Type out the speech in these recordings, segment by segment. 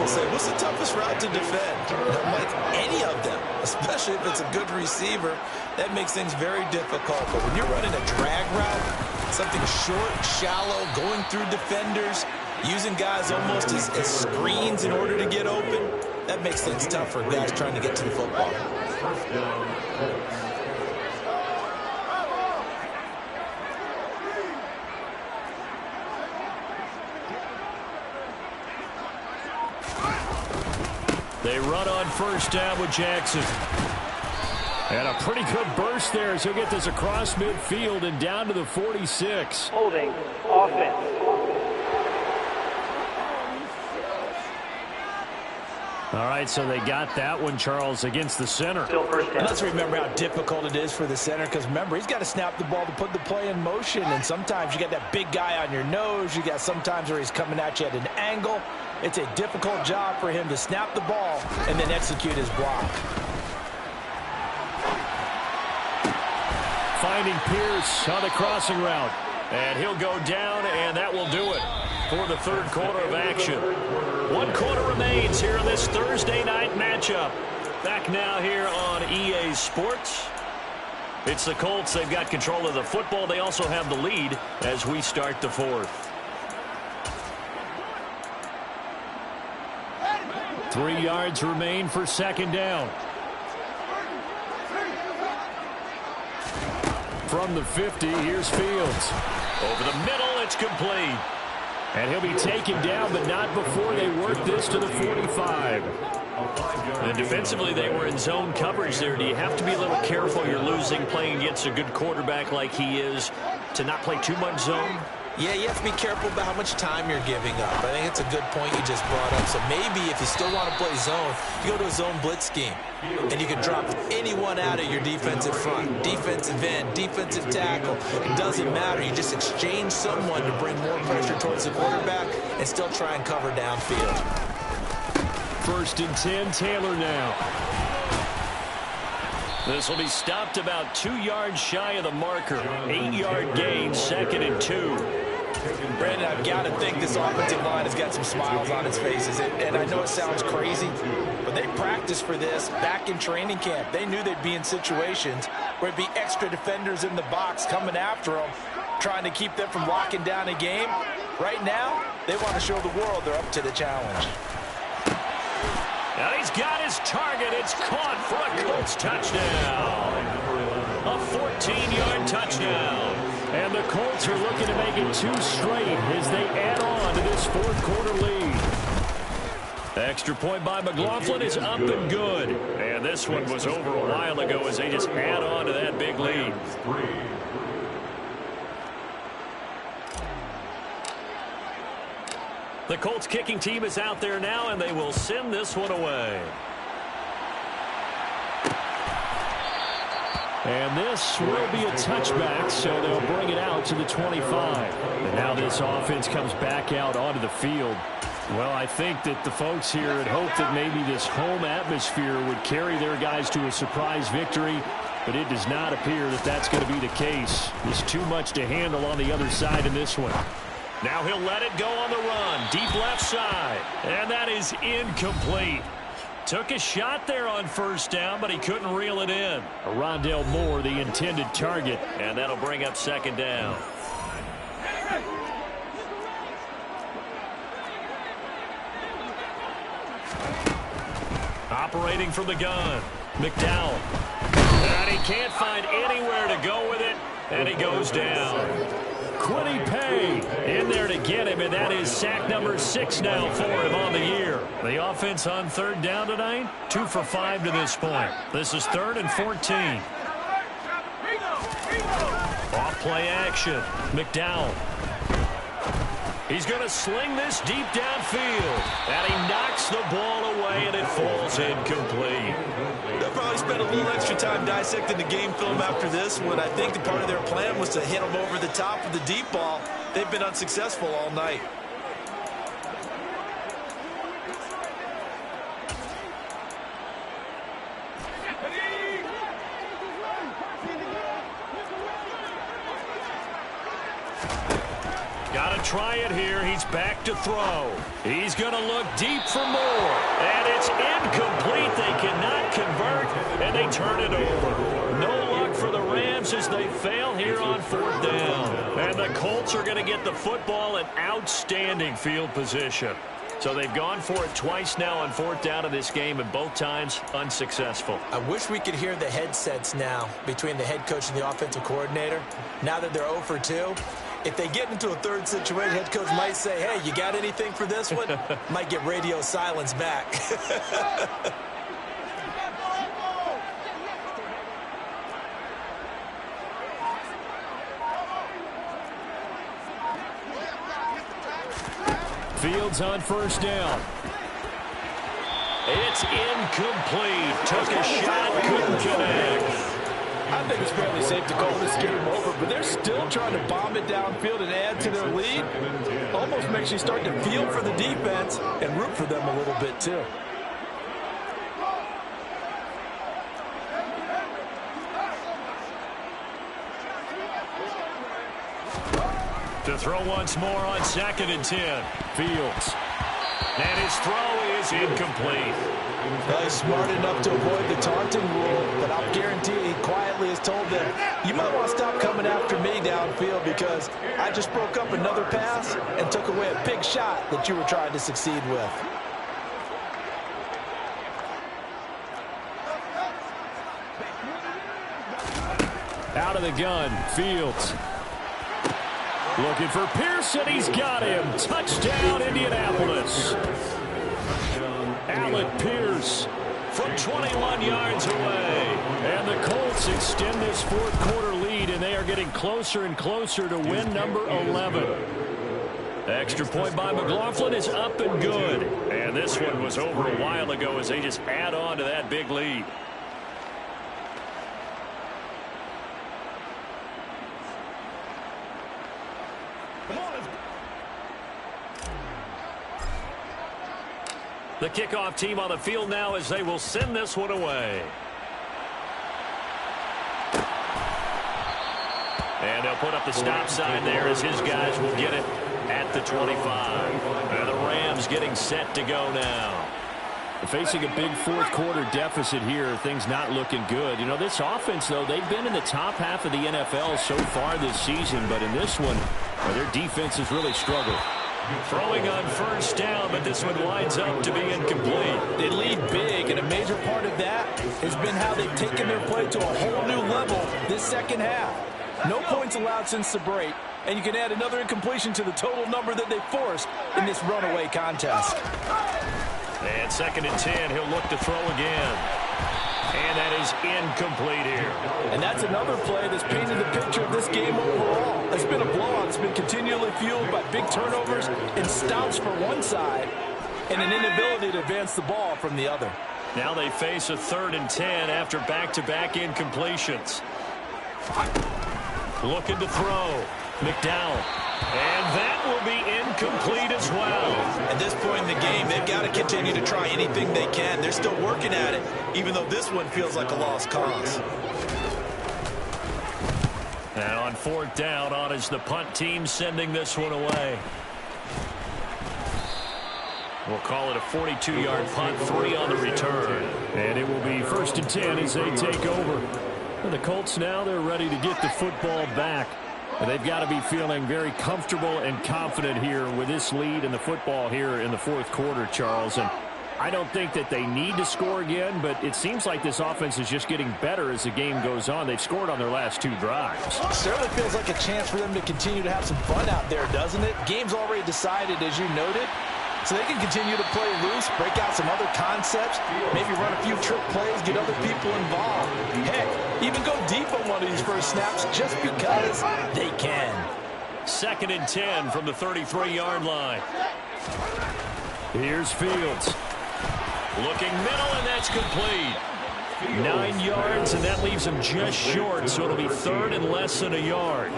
will say, what's the toughest route to defend? And I'm like, any of them, especially if it's a good receiver. That makes things very difficult. But when you're running a drag route, something short, shallow, going through defenders, using guys almost as screens in order to get open, that makes things tough for guys trying to get to the football. They run on first down with Jackson. And a pretty good burst there as he'll get this across midfield and down to the 46. Holding offense. All right, so they got that one, Charles, against the center. Still first down. Let's remember how difficult it is for the center, because remember, he's got to snap the ball to put the play in motion, and sometimes you got that big guy on your nose. You got sometimes where he's coming at you at an angle. It's a difficult job for him to snap the ball and then execute his block. Finding Pierce on the crossing route. And he'll go down, and that will do it for the third quarter of action. 1 quarter remains here in this Thursday night matchup. Back now here on EA Sports. It's the Colts. They've got control of the football. They also have the lead as we start the fourth. 3 yards remain for second down. From the 50, here's Fields. Over the middle, it's complete. And he'll be taken down, but not before they work this to the 45. And defensively, they were in zone coverage there. Do you have to be a little careful? You're losing playing against a good quarterback like he is to not play too much zone? Yeah, you have to be careful about how much time you're giving up. I think it's a good point you just brought up. So maybe if you still want to play zone, you go to a zone blitz scheme. And you can drop anyone out of your defensive front. Defensive end, defensive tackle. It doesn't matter. You just exchange someone to bring more pressure towards the quarterback and still try and cover downfield. 1st and 10, Taylor now. This will be stopped about 2 yards shy of the marker. 8-yard gain, 2nd and 2. Brandon, I've got to think this offensive line has got some smiles on its faces. And I know it sounds crazy, but they practiced for this back in training camp. They knew they'd be in situations where it'd be extra defenders in the box coming after them, trying to keep them from locking down a game. Right now, they want to show the world they're up to the challenge. Now he's got his target. It's caught for a Colts touchdown. A 14-yard touchdown. And the Colts are looking to make it 2 straight as they add on to this 4th quarter lead. Extra point by McLaughlin is up and good. And this one was over a while ago as they just add on to that big lead. The Colts kicking team is out there now, and they will send this one away. And this will be a touchback, so they'll bring it out to the 25. And now this offense comes back out onto the field. Well, I think that the folks here had hoped that maybe this home atmosphere would carry their guys to a surprise victory, but it does not appear that that's going to be the case. There's too much to handle on the other side in this one. Now he'll let it go on the run. Deep left side. And that is incomplete. Took a shot there on first down, but he couldn't reel it in. Rondale Moore, the intended target. And that'll bring up second down. Operating from the gun. McDowell. And he can't find anywhere to go with it. And he goes down. Kwity Paye in there to get him, and that is sack number 6 now for him on the year. The offense on 3rd down tonight, 2 for 5 to this point. This is 3rd and 14. Off play action. McDowell. He's going to sling this deep downfield, and he knocks the ball away, and it falls incomplete. They'll probably spend a little extra time dissecting the game film after this one. I think the part of their plan was to hit them over the top of the deep ball. They've been unsuccessful all night. Got to try it here. He's back to throw. He's going to look deep for more. And it's incomplete. They cannot convert, and they turn it over. No luck for the Rams as they fail here on 4th down. And the Colts are going to get the football in outstanding field position. So they've gone for it twice now on 4th down in this game, and both times unsuccessful. I wish we could hear the headsets now between the head coach and the offensive coordinator. Now that they're 0 for 2, if they get into a third situation, head coach might say, hey, you got anything for this one? Might get radio silence back. Fields on 1st down. It's incomplete. Took a shot, couldn't connect. I think it's fairly safe to call this game over, but they're still trying to bomb it downfield and add to their lead. Almost makes you start to feel for the defense and root for them a little bit too. To throw once more on 2nd and 10. Fields. And his throw is incomplete. Well, he's smart enough to avoid the taunting rule, but I'll guarantee he quietly has told them, you might want to stop coming after me downfield because I just broke up another pass and took away a big shot that you were trying to succeed with. Out of the gun, Fields. Looking for Pearson. He's got him. Touchdown, Indianapolis. Alec Pierce from 21 yards away. And the Colts extend this 4th quarter lead, and they are getting closer and closer to win number 11. Extra point by McLaughlin is up and good. And this one was over a while ago as they just add on to that big lead. The kickoff team on the field now as they will send this one away. And they'll put up the stop sign there as his guys will get it at the 25. And the Rams getting set to go now. Facing a big 4th quarter deficit here, things not looking good. You know, this offense, though, they've been in the top half of the NFL so far this season, but in this one, their defense has really struggled. Throwing on 1st down, but this one winds up to be incomplete. They lead big, and a major part of that has been how they've taken their play to a whole new level this second half. No points allowed since the break, and you can add another incompletion to the total number that they forced in this runaway contest. And 2nd and 10, he'll look to throw again. And that is incomplete here. And that's another play that's painted the picture of this game overall. It's been a blowout. It's been continually fueled by big turnovers and stops for one side and an inability to advance the ball from the other. Now they face a 3rd and 10 after back-to-back incompletions. Looking to throw. McDowell. And that will be incomplete as well. At this point in the game, they've got to continue to try anything they can. They're still working at it, even though this one feels like a lost cause. And on 4th down, on is the punt team sending this one away. We'll call it a 42-yard punt, 3 on the return. And it will be 1st and 10 as they take over. And the Colts now, they're ready to get the football back. And they've got to be feeling very comfortable and confident here with this lead and the football here in the 4th quarter, Charles. And I don't think that they need to score again, but it seems like this offense is just getting better as the game goes on. They've scored on their last 2 drives. Certainly feels like a chance for them to continue to have some fun out there, doesn't it? Game's already decided, as you noted. So they can continue to play loose, break out some other concepts, maybe run a few trick plays, get other people involved. Heck, even go deep on one of these first snaps just because they can. 2nd and 10 from the 33-yard line. Here's Fields. Looking middle, and that's complete. 9 yards, and that leaves him just short, so it'll be 3rd and less than a yard.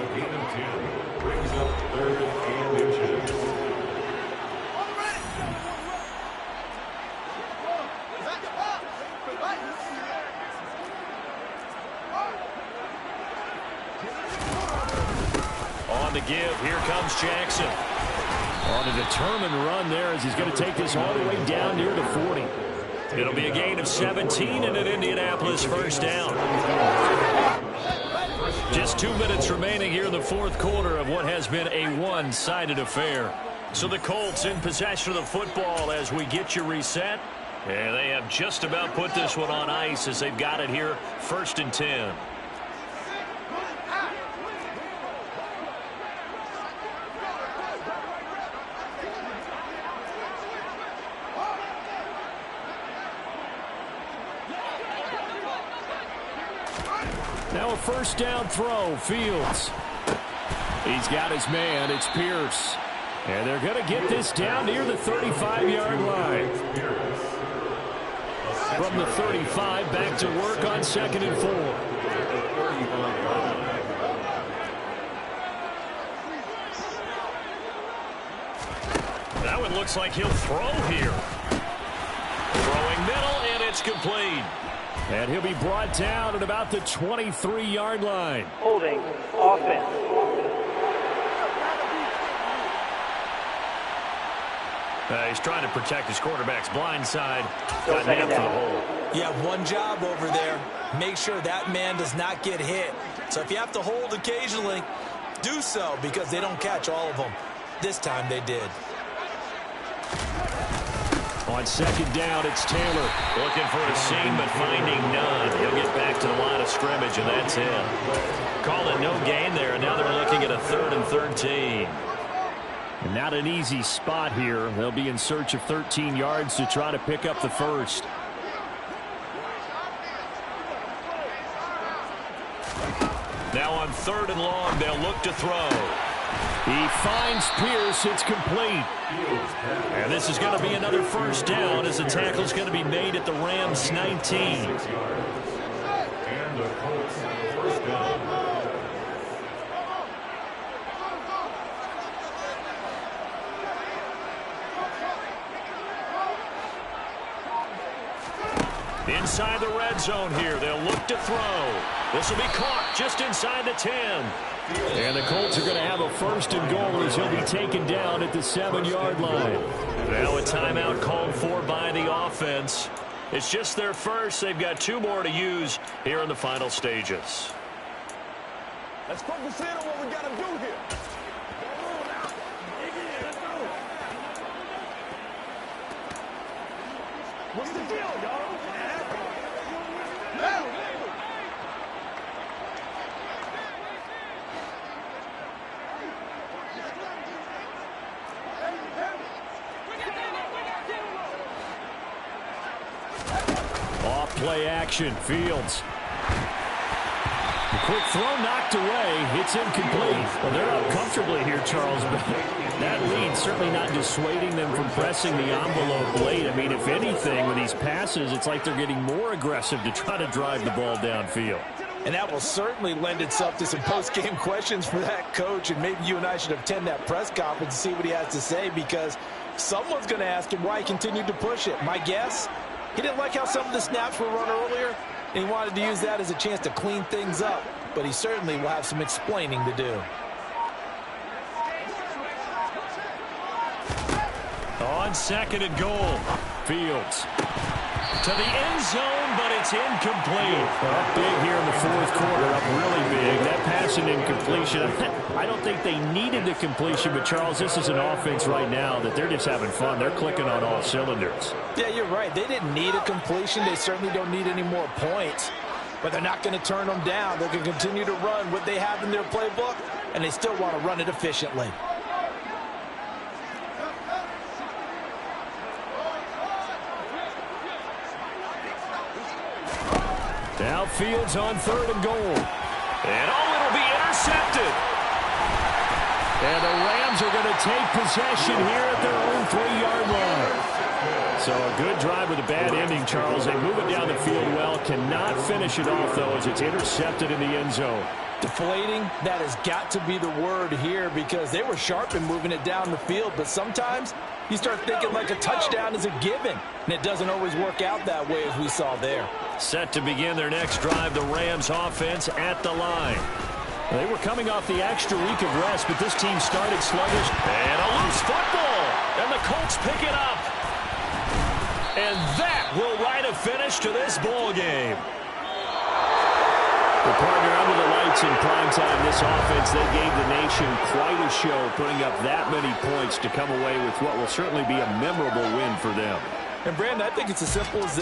On to give. Here comes Jackson. On a determined run there as he's going to take this all the way down near the 40. It'll be a gain of 17 and an Indianapolis first down. Just 2 minutes remaining here in the fourth quarter of what has been a one-sided affair. So the Colts in possession of the football as we get you reset. And they have just about put this one on ice as they've got it here, 1st and 10. Now a first down throw, Fields. He's got his man, it's Pierce. And they're going to get this down near the 35-yard line. From the 35, back to work on 2nd and 4. That one looks like he'll throw here. Throwing middle, and it's complete. And he'll be brought down at about the 23-yard line. Holding offense. He's trying to protect his quarterback's blind side. Got nailed for the hole. Yeah, one job over there. Make sure that man does not get hit. So if you have to hold occasionally, do so because they don't catch all of them. This time they did. On 2nd down, it's Taylor. Looking for a seam, but finding none. He'll get back to the line of scrimmage, and that's it. Call it no gain there, and now they're looking at a 3rd and 13. And not an easy spot here. They'll be in search of 13 yards to try to pick up the first. Now on 3rd and long, they'll look to throw. He finds Pierce. It's complete. And this is going to be another first down as the tackle's going to be made at the Rams 19. And the Colts first down. Inside the red zone here. They'll look to throw. This will be caught just inside the 10. And the Colts are going to have a 1st and goal as he'll be taken down at the 7-yard line. Now a timeout called for by the offense. It's just their first. They've got 2 more to use here in the final stages. Let's focus in on what we got to do here. What's the deal, y'all? Off play action, Fields. The quick throw knocked away. It's incomplete. Well, they're up comfortably here, Charles. But that lead certainly not dissuading them from pressing the envelope late. I mean, if anything, with these passes, it's like they're getting more aggressive to try to drive the ball downfield. And that will certainly lend itself to some post-game questions for that coach. And maybe you and I should attend that press conference and see what he has to say, because someone's going to ask him why he continued to push it. My guess, he didn't like how some of the snaps were run earlier, and he wanted to use that as a chance to clean things up. But he certainly will have some explaining to do. On 2nd and goal, Fields to the end zone, but it's incomplete. Up big here in the fourth quarter, up really big. That pass and incompletion. I don't think they needed the completion, but Charles, this is an offense right now that they're just having fun. They're clicking on all cylinders. Yeah, you're right. They didn't need a completion. They certainly don't need any more points. But they're not going to turn them down. They're going to continue to run what they have in their playbook, and they still want to run it efficiently. Now Fields on 3rd and goal. And it'll be intercepted. And the Rams are going to take possession here at their own 3-yard line. So a good drive with a bad ending, Charles. They move it down the field well. Cannot finish it off, though, as it's intercepted in the end zone. Deflating, that has got to be the word here, because they were sharp in moving it down the field. But sometimes you start thinking like a touchdown is a given, and it doesn't always work out that way, as we saw there. Set to begin their next drive, the Rams offense at the line. They were coming off the extra week of rest, but this team started sluggish. And a loose football. And the Colts pick it up. And that will write a finish to this ball game. The partner under the lights in primetime, this offense, they gave the nation quite a show, putting up that many points to come away with what will certainly be a memorable win for them. And, Brandon, I think it's as simple as this.